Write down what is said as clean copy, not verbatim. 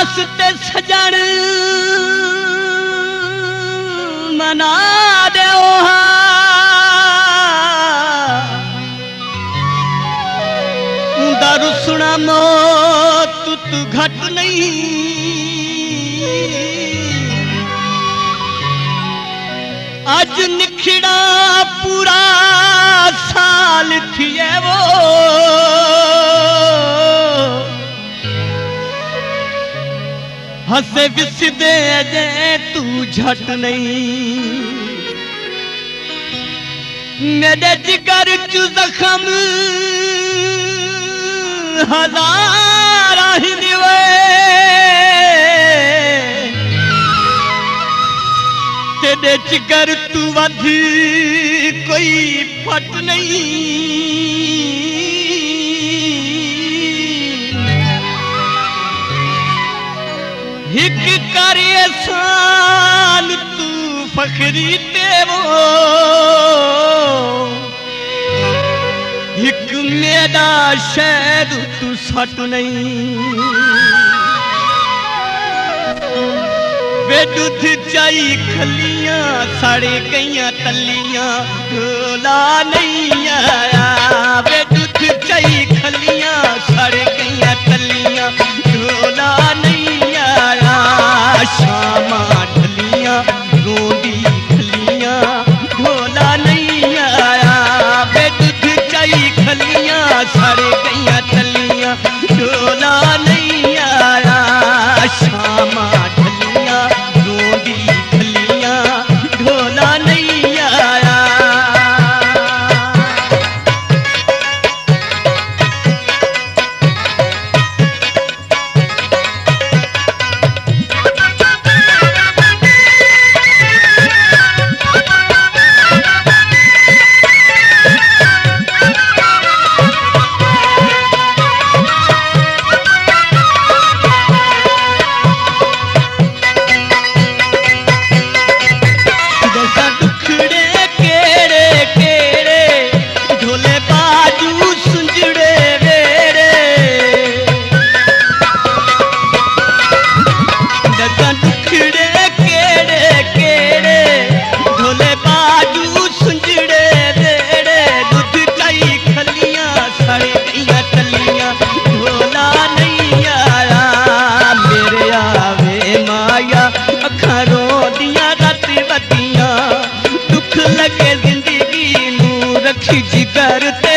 वास्ते सजण मना दे रुसना मौत तू घट नहीं अज निखड़ा पूरा साल थिए वो हसे विसदे जे तू झट नहीं मेरे जिगर चु जख्म हजार हिंदवे तेरे जिगर तू वध कोई फट नहीं हिक कर एहसान तू फखरी तेवो हिक मेरा शहर तू सट नहीं वे दूध चाई खलियां सड़ गईयां तलियां ढोला नहीं आया वे दूध चाई खलियां सड़ गईयां तलियां ढोला नहीं आया शामा ढलियां रोंदी खलियां ढोला नहीं आया वे दूध चाई खलियां सड़ गईयां तलियां ढोला नहीं आया शामा ढलियां रोंदी खलियां ढोला नहीं आया जिगर